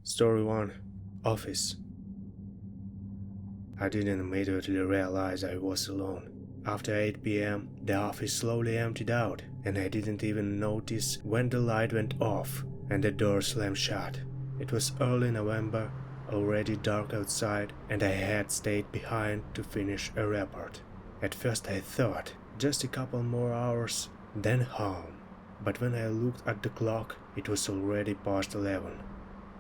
Story 1. Office. I didn't immediately realize I was alone. After 8 p.m., the office slowly emptied out, and I didn't even notice when the light went off and the door slammed shut. It was early November, already dark outside, and I had stayed behind to finish a report. At first I thought, just a couple more hours, then home. But when I looked at the clock, it was already past 11.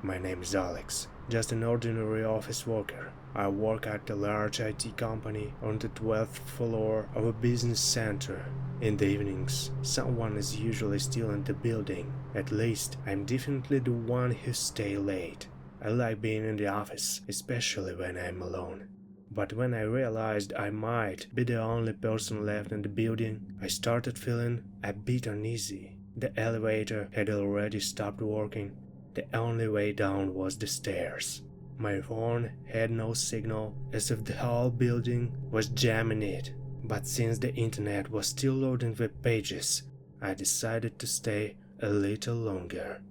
My name is Alex, just an ordinary office worker. I work at a large IT company on the 12th floor of a business center. In the evenings, someone is usually still in the building. At least, I'm definitely the one who stays late. I like being in the office, especially when I'm alone. But when I realized I might be the only person left in the building, I started feeling a bit uneasy. The elevator had already stopped working. The only way down was the stairs. My phone had no signal, as if the whole building was jamming it. But since the internet was still loading web pages, I decided to stay a little longer.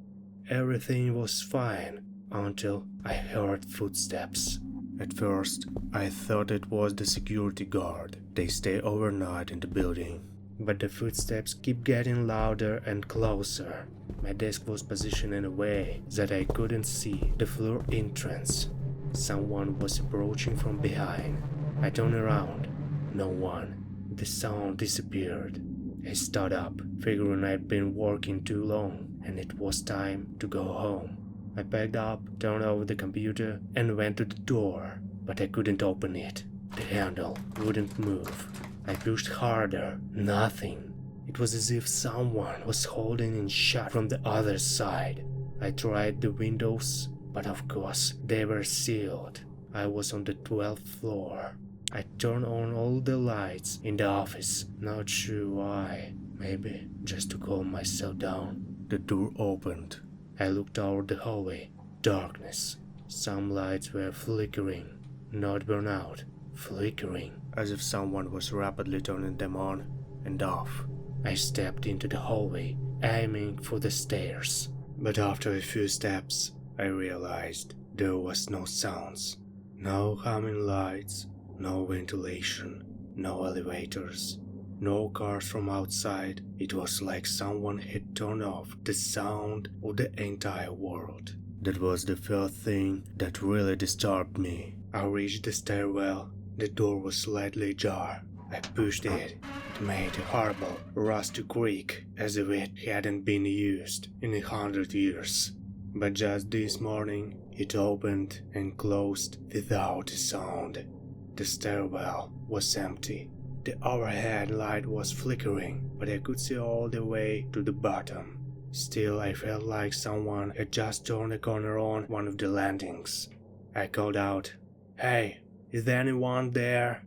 Everything was fine until I heard footsteps. At first, I thought it was the security guard. They stay overnight in the building. But the footsteps keep getting louder and closer. My desk was positioned in a way that I couldn't see the floor entrance. Someone was approaching from behind. I turned around. No one. The sound disappeared. I stood up, figuring I'd been working too long and it was time to go home. I packed up, turned over the computer, and went to the door, but I couldn't open it. The handle wouldn't move. I pushed harder. Nothing. It was as if someone was holding it shut from the other side. I tried the windows, but of course they were sealed. I was on the 12th floor. I turned on all the lights in the office, not sure why. Maybe just to calm myself down. The door opened. I looked out the hallway. Darkness. Some lights were flickering. Not burn out. Flickering. As if someone was rapidly turning them on and off. I stepped into the hallway, aiming for the stairs. But after a few steps, I realized there was no sounds. No humming lights, no ventilation, no elevators, no cars from outside. It was like someone had turned off the sound of the entire world. That was the first thing that really disturbed me. I reached the stairwell. The door was slightly ajar. I pushed it. It made a horrible, rusty creak, as if it hadn't been used in 100 years. But just this morning, it opened and closed without a sound. The stairwell was empty. The overhead light was flickering, but I could see all the way to the bottom. Still, I felt like someone had just turned a corner on one of the landings. I called out, "Hey, is there anyone there?"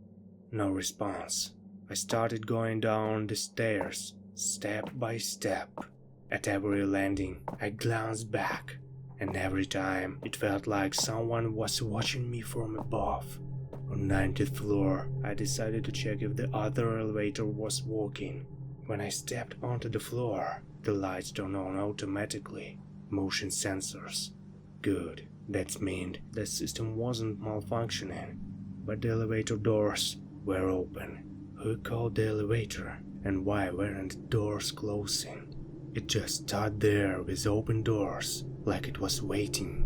No response. I started going down the stairs, step by step. At every landing, I glanced back, and every time it felt like someone was watching me from above. On 90th floor, I decided to check if the other elevator was working. When I stepped onto the floor, the lights turned on automatically. Motion sensors. Good. That meant the system wasn't malfunctioning. But the elevator doors were open. Who called the elevator, and why weren't the doors closing? It just stood there with open doors, like it was waiting.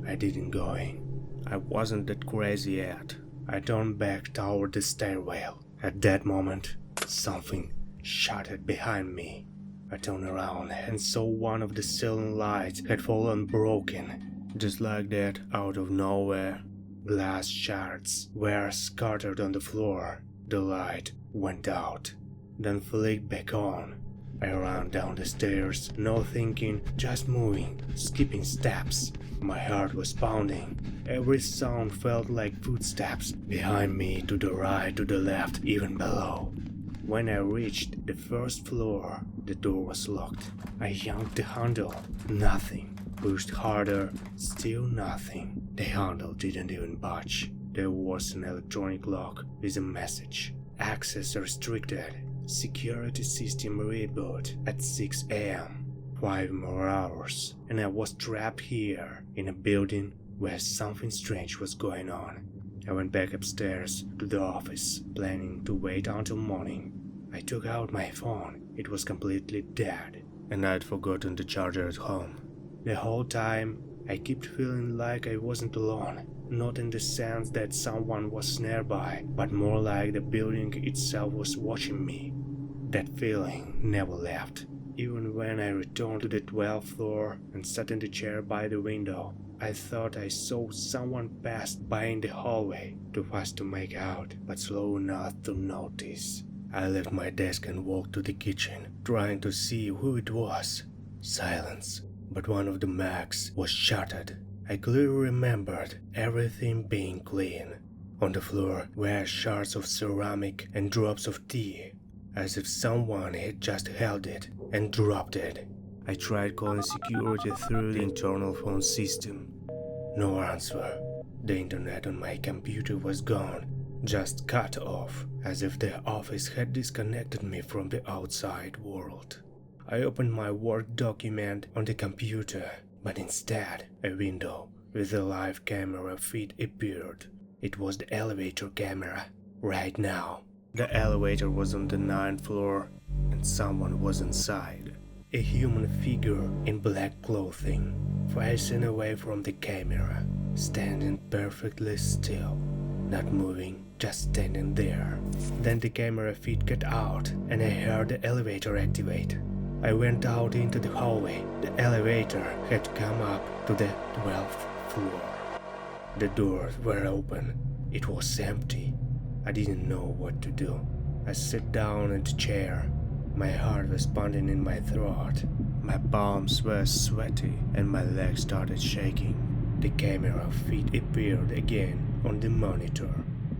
I didn't go in. I wasn't that crazy yet. I turned back toward the stairwell. At that moment, something shuddered behind me. I turned around and saw one of the ceiling lights had fallen broken. Just like that, out of nowhere. Glass shards were scattered on the floor. The light went out, then flicked back on. I ran down the stairs, no thinking, just moving, skipping steps. My heart was pounding. Every sound felt like footsteps behind me, to the right, to the left, even below. When I reached the first floor, the door was locked. I yanked the handle. Nothing. Pushed harder. Still nothing. The handle didn't even budge. There was an electronic lock with a message. Access restricted. Security system reboot at 6 a.m. 5 more hours, and I was trapped here in a building where something strange was going on. I went back upstairs to the office, planning to wait until morning. I took out my phone. It was completely dead, and I'd forgotten the charger at home. The whole time, I kept feeling like I wasn't alone, not in the sense that someone was nearby, but more like the building itself was watching me. That feeling never left. Even when I returned to the 12th floor and sat in the chair by the window, I thought I saw someone pass by in the hallway, too fast to make out, but slow enough to notice. I left my desk and walked to the kitchen, trying to see who it was. Silence. But one of the Macs was shuttered. I clearly remembered everything being clean. On the floor were shards of ceramic and drops of tea, as if someone had just held it and dropped it. I tried calling security through the internal phone system. No answer. The internet on my computer was gone, just cut off, as if the office had disconnected me from the outside world. I opened my Word document on the computer, but instead, a window with a live camera feed appeared. It was the elevator camera, right now. The elevator was on the 9th floor, and someone was inside. A human figure in black clothing, facing away from the camera, standing perfectly still, not moving, just standing there. Then the camera feed cut out, and I heard the elevator activate. I went out into the hallway. The elevator had come up to the 12th floor. The doors were open. It was empty. I didn't know what to do. I sat down in the chair. My heart was pounding in my throat. My palms were sweaty and my legs started shaking. The camera feed appeared again on the monitor.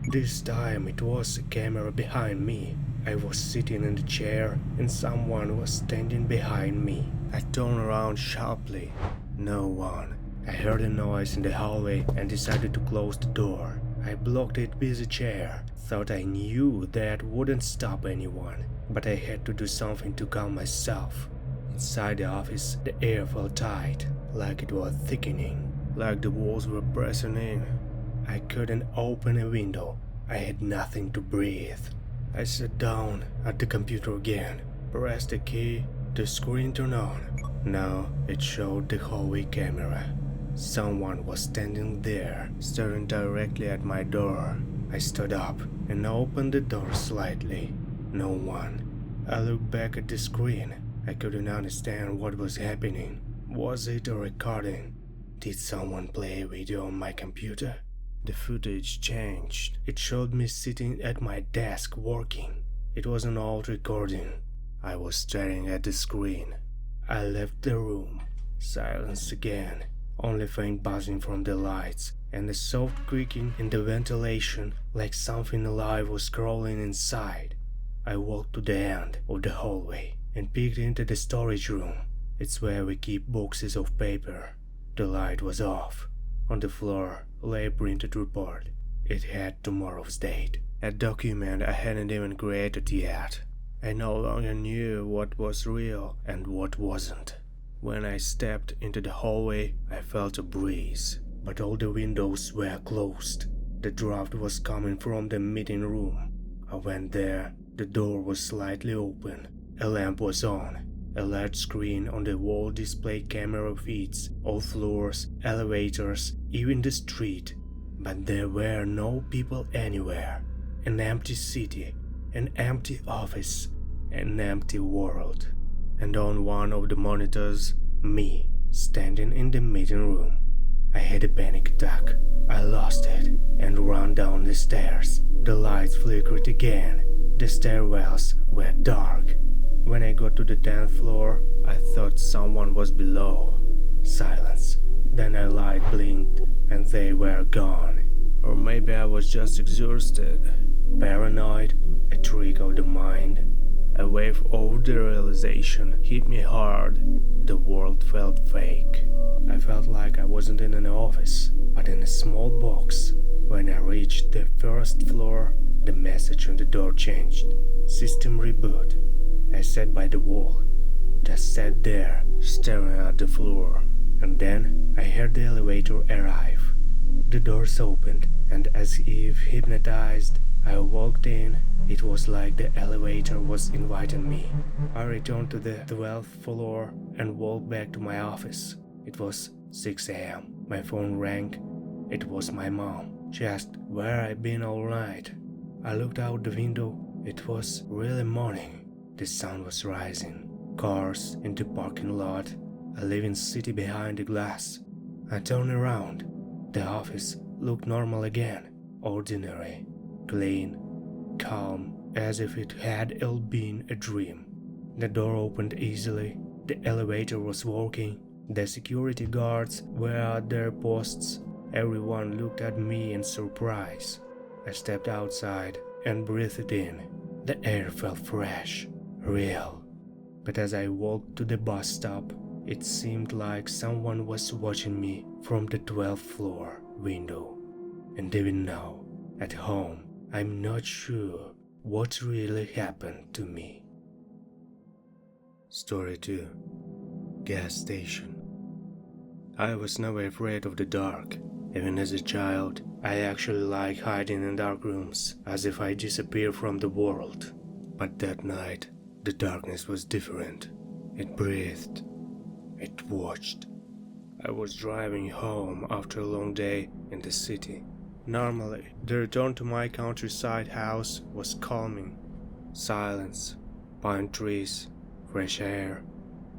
This time it was a camera behind me. I was sitting in the chair and someone was standing behind me. I turned around sharply. No one. I heard a noise in the hallway and decided to close the door. I blocked it with a chair. Thought I knew that wouldn't stop anyone, but I had to do something to calm myself. Inside the office, the air felt tight, like it was thickening, like the walls were pressing in. I couldn't open a window. I had nothing to breathe. I sat down at the computer again, pressed the key, the screen turned on. Now it showed the hallway camera. Someone was standing there, staring directly at my door. I stood up and opened the door slightly. No one. I looked back at the screen. I couldn't understand what was happening. Was it a recording? Did someone play a video on my computer? The footage changed. It showed me sitting at my desk working. It was an old recording. I was staring at the screen. I left the room. Silence again. Only faint buzzing from the lights and the soft creaking in the ventilation, like something alive was crawling inside. I walked to the end of the hallway and peeked into the storage room. It's where we keep boxes of paper. The light was off. On the floor lay a printed report. It had tomorrow's date, a document I hadn't even created yet. I no longer knew what was real and what wasn't. When I stepped into the hallway, I felt a breeze, but all the windows were closed. The draft was coming from the meeting room. I went there. The door was slightly open. A lamp was on. A large screen on the wall displayed camera feeds, all floors, elevators, even the street. But there were no people anywhere. An empty city, an empty office, an empty world. And on one of the monitors, me, standing in the meeting room. I had a panic attack. I lost it and ran down the stairs. The lights flickered again. The stairwells were dark. When I got to the 10th floor, I thought someone was below. Silence. Then a light blinked and they were gone. Or maybe I was just exhausted. Paranoid, a trick of the mind. A wave of the realization hit me hard. The world felt fake. I felt like I wasn't in an office, but in a small box. When I reached the 1st floor, the message on the door changed. System reboot. I sat by the wall. just sat there, staring at the floor. And then I heard the elevator arrive. The doors opened, and as if hypnotized, I walked in. It was like the elevator was inviting me. I returned to the 12th floor and walked back to my office. It was 6 a.m. My phone rang. It was my mom. She asked where I'd been all night. I looked out the window. It was really morning. The sun was rising. Cars in the parking lot. A living city behind the glass. I turned around. The office looked normal again. Ordinary. Clean. Calm, as if it had all been a dream. The door opened easily. The elevator was working. The security guards were at their posts. Everyone looked at me in surprise. I stepped outside and breathed in. The air felt fresh, real. But as I walked to the bus stop, it seemed like someone was watching me from the 12th floor window. And even now, at home, I'm not sure what really happened to me. Story 2. Gas Station. I was never afraid of the dark. Even as a child, I actually liked hiding in dark rooms, as if I disappeared from the world. But that night, the darkness was different. It breathed. It watched. I was driving home after a long day in the city. Normally, the return to my countryside house was calming. Silence, pine trees, fresh air.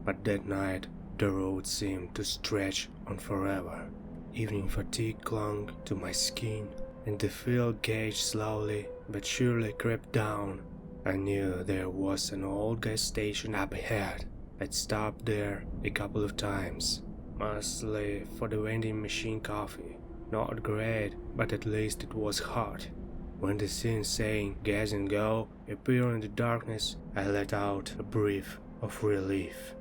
But that night, the road seemed to stretch on forever. Evening fatigue clung to my skin, and the fuel gauge slowly but surely crept down. I knew there was an old gas station up ahead. I'd stopped there a couple of times, mostly for the vending machine coffee. Not great, but at least it was hot. When the sign saying "Gas and Go" appeared in the darkness, I let out a breath of relief.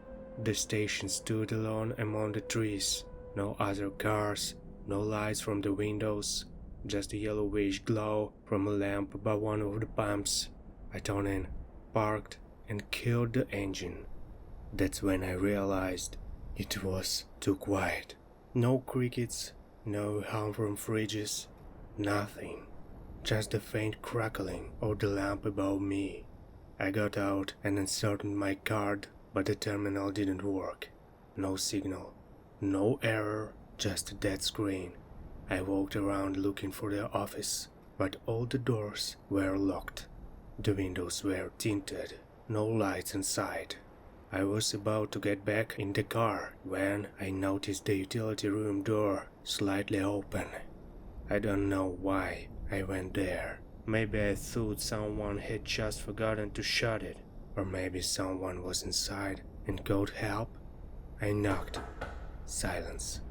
The station stood alone among the trees. No other cars, no lights from the windows, just a yellowish glow from a lamp above one of the pumps. I turned in, parked, and killed the engine. That's when I realized it was too quiet. No crickets, no hum from fridges, nothing. Just the faint crackling of the lamp above me. I got out and inserted my card, but the terminal didn't work. No signal, no error, just a dead screen. I walked around looking for the office, but all the doors were locked. The windows were tinted, no lights inside. I was about to get back in the car when I noticed the utility room door slightly open. I don't know why I went there. Maybe I thought someone had just forgotten to shut it, or maybe someone was inside and called help. I knocked. Silence.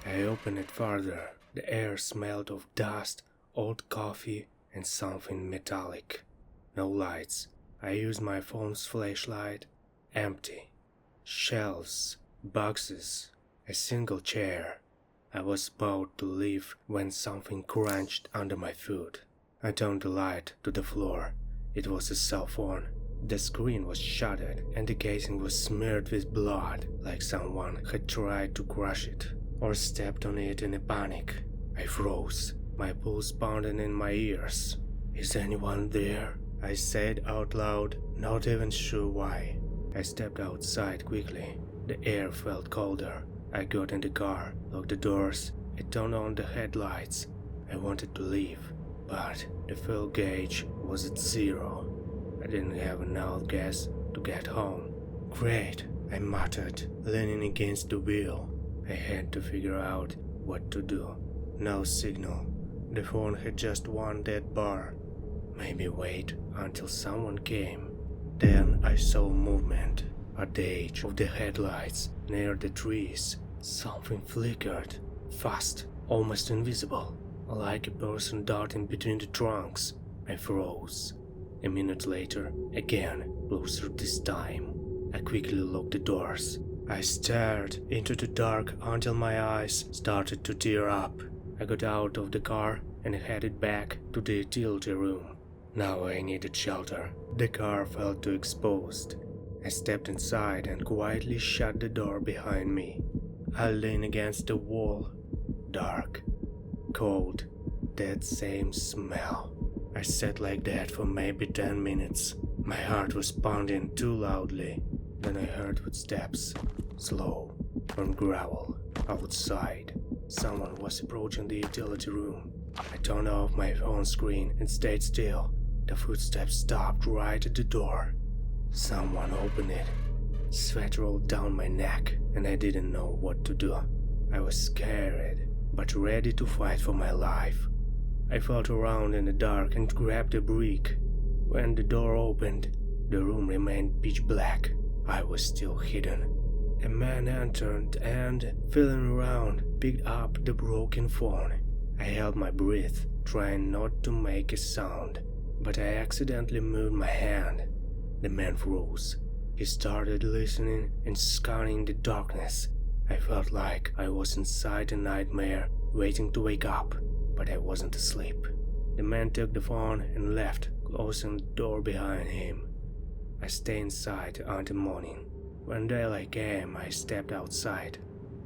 I opened it further. The air smelled of dust, old coffee, and something metallic. No lights. I used my phone's flashlight. Empty. Shelves, boxes, a single chair. I was about to leave when something crunched under my foot. I turned the light to the floor. It was a cell phone. The screen was shattered and the casing was smeared with blood, like someone had tried to crush it or stepped on it in a panic. I froze, my pulse pounding in my ears. "Is anyone there?" I said out loud, not even sure why. I stepped outside quickly. The air felt colder. I got in the car, locked the doors, and turned on the headlights. I wanted to leave, but the fuel gauge was at 0. I didn't have enough gas to get home. "Great," I muttered, leaning against the wheel. I had to figure out what to do. No signal. The phone had just one dead bar. Maybe wait until someone came. Then I saw movement. At the edge of the headlights, near the trees, something flickered. Fast, almost invisible, like a person darting between the trunks. I froze. A minute later, again, closer this time. I quickly locked the doors. I stared into the dark until my eyes started to tear up. I got out of the car and headed back to the utility room. Now I needed shelter. The car felt too exposed. I stepped inside and quietly shut the door behind me. I leaned against the wall. Dark, cold, that same smell. I sat like that for maybe 10 minutes. My heart was pounding too loudly. Then I heard footsteps, slow, on gravel, outside. Someone was approaching the utility room. I turned off my phone screen and stayed still. The footsteps stopped right at the door. Someone opened it. Sweat rolled down my neck and I didn't know what to do. I was scared, but ready to fight for my life. I felt around in the dark and grabbed a brick. When the door opened, the room remained pitch black. I was still hidden. A man entered and, feeling around, picked up the broken phone. I held my breath, trying not to make a sound, but I accidentally moved my hand. The man froze. He started listening and scanning the darkness. I felt like I was inside a nightmare, waiting to wake up, but I wasn't asleep. The man took the phone and left, closing the door behind him. I stayed inside until morning. When daylight came, I stepped outside.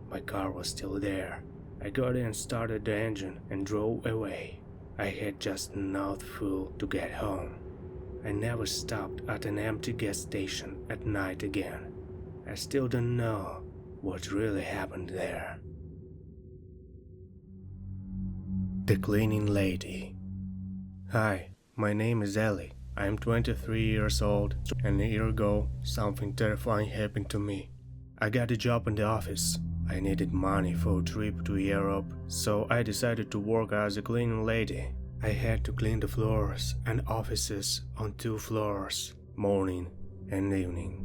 My car was still there. I got in, started the engine, and drove away. I had just enough fuel to get home. I never stopped at an empty gas station at night again. I still don't know what really happened there. The Cleaning Lady. Hi, my name is Ellie. I am 23 years old, and a year ago, something terrifying happened to me. I got a job in the office. I needed money for a trip to Europe, so I decided to work as a cleaning lady. I had to clean the floors and offices on 2 floors, morning and evening.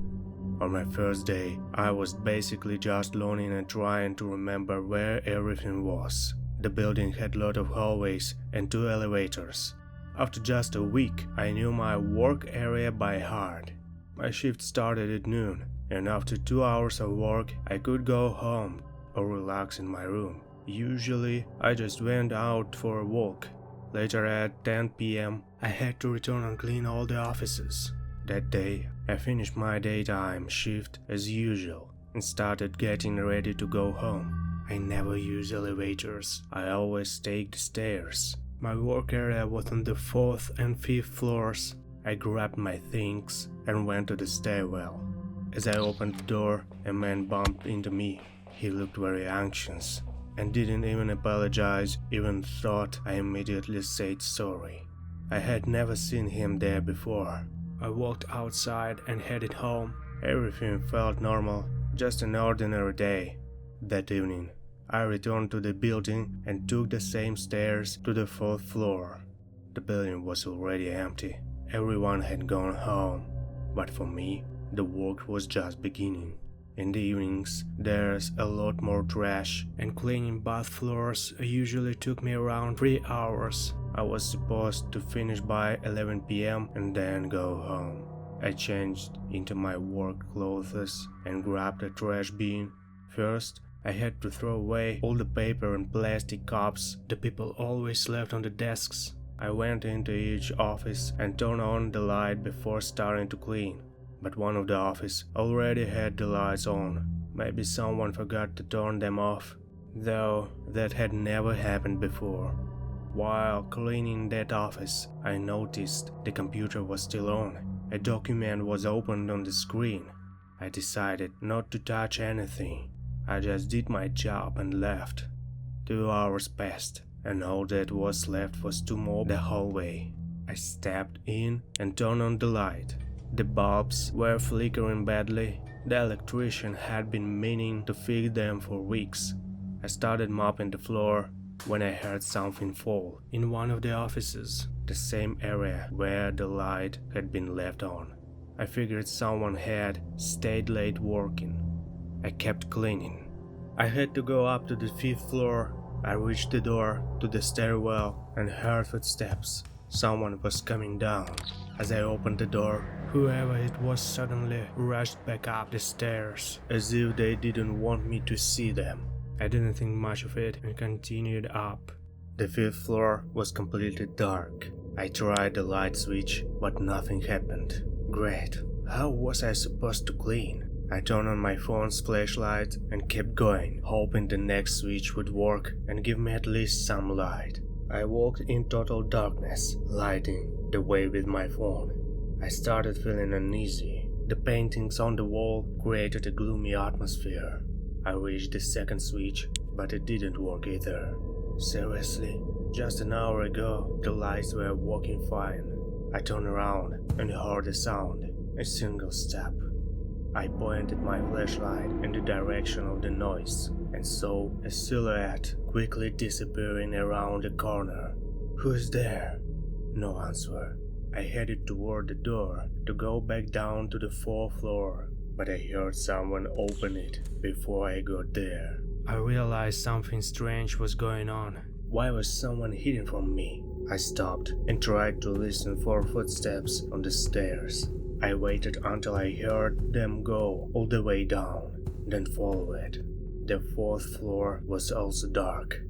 On my first day, I was basically just learning and trying to remember where everything was. The building had a lot of hallways and 2 elevators. After just a week, I knew my work area by heart. My shift started at noon, and after 2 hours of work, I could go home or relax in my room. Usually, I just went out for a walk. Later at 10 p.m., I had to return and clean all the offices. That day, I finished my daytime shift as usual and started getting ready to go home. I never use elevators. I always take the stairs. My work area was on the 4th and 5th floors. I grabbed my things and went to the stairwell. As I opened the door, a man bumped into me. He looked very anxious and didn't even apologize, even thought I immediately said sorry. I had never seen him there before. I walked outside and headed home. Everything felt normal, just an ordinary day. That evening, I returned to the building and took the same stairs to the 4th floor. The building was already empty. Everyone had gone home. But for me, the work was just beginning. In the evenings, there's a lot more trash, and cleaning bath floors usually took me around 3 hours. I was supposed to finish by 11 p.m. and then go home. I changed into my work clothes and grabbed a trash bin. First, I had to throw away all the paper and plastic cups the people always left on the desks. I went into each office and turned on the light before starting to clean. But one of the offices already had the lights on. Maybe someone forgot to turn them off, though that had never happened before. While cleaning that office, I noticed the computer was still on. A document was opened on the screen. I decided not to touch anything. I just did my job and left. 2 hours passed, and all that was left was to mop the hallway. I stepped in and turned on the light. The bulbs were flickering badly. The electrician had been meaning to fix them for weeks. I started mopping the floor when I heard something fall in one of the offices, the same area where the light had been left on. I figured someone had stayed late working. I kept cleaning. I had to go up to the 5th floor. I reached the door to the stairwell and heard footsteps. Someone was coming down. As I opened the door, whoever it was suddenly rushed back up the stairs, as if they didn't want me to see them. I didn't think much of it and continued up. The 5th floor was completely dark. I tried the light switch, but nothing happened. Great, How was I supposed to clean? I turned on my phone's flashlight and kept going, hoping the next switch would work and give me at least some light. I walked in total darkness, lighting the way with my phone. I started feeling uneasy. The paintings on the wall created a gloomy atmosphere. I reached the second switch, but it didn't work either. Seriously? Just an hour ago, the lights were working fine. I turned around and heard a sound, a single step. I pointed my flashlight in the direction of the noise and saw a silhouette quickly disappearing around the corner. Who's there? No answer. I headed toward the door to go back down to the 4th floor, but I heard someone open it before I got there. I realized something strange was going on. Why was someone hidden from me? I stopped and tried to listen for footsteps on the stairs. I waited until I heard them go all the way down, then followed. The 4th floor was also dark.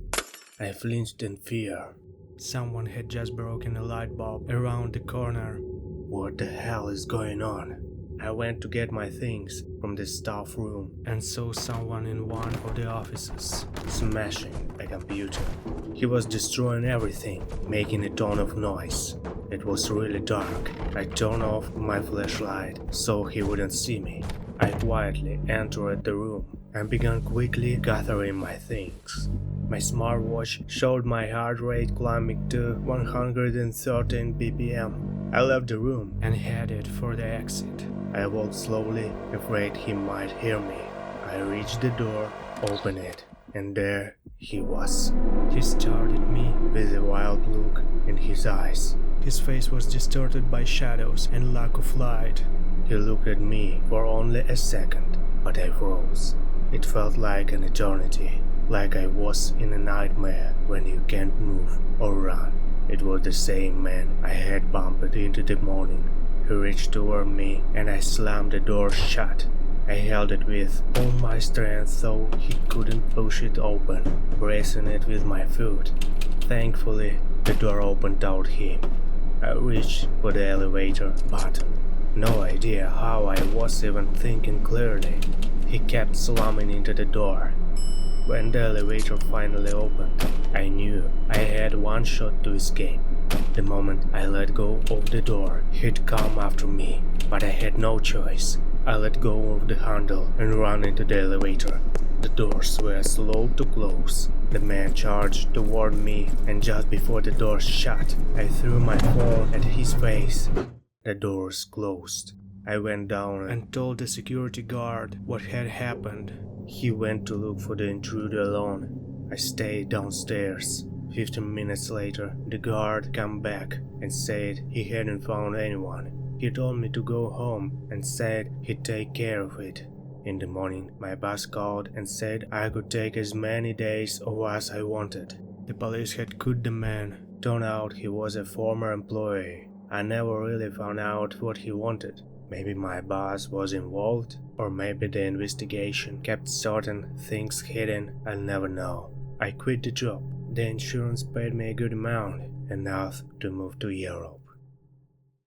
I flinched in fear. Someone had just broken a light bulb around the corner. What the hell is going on? I went to get my things from the staff room and saw someone in one of the offices, smashing a computer. He was destroying everything, making a ton of noise. It was really dark. I turned off my flashlight so he wouldn't see me. I quietly entered the room and began quickly gathering my things. My smartwatch showed my heart rate climbing to 113 BPM. I left the room and headed for the exit. I walked slowly, afraid he might hear me. I reached the door, opened it, and there he was. He stared at me with a wild look in his eyes. His face was distorted by shadows and lack of light. He looked at me for only a second, but I froze. It felt like an eternity, like I was in a nightmare when you can't move or run. It was the same man I had bumped into the morning. He reached toward me and I slammed the door shut. I held it with all my strength so he couldn't push it open, bracing it with my foot. Thankfully, the door opened out him. I reached for the elevator button. No idea how I was even thinking clearly. He kept slamming into the door. When the elevator finally opened, I knew I had one shot to escape. The moment I let go of the door, he'd come after me, but I had no choice. I let go of the handle and ran into the elevator. The doors were slow to close. The man charged toward me, and just before the door shut, I threw my phone at his face. The doors closed. I went down and told the security guard what had happened. He went to look for the intruder alone. I stayed downstairs. 15 minutes later, the guard came back and said he hadn't found anyone. He told me to go home and said he'd take care of it. In the morning, my boss called and said I could take as many days off as I wanted. The police had caught the man. Turned out he was a former employee. I never really found out what he wanted. Maybe my boss was involved, or maybe the investigation kept certain things hidden. I'll never know. I quit the job. The insurance paid me a good amount, enough to move to Europe.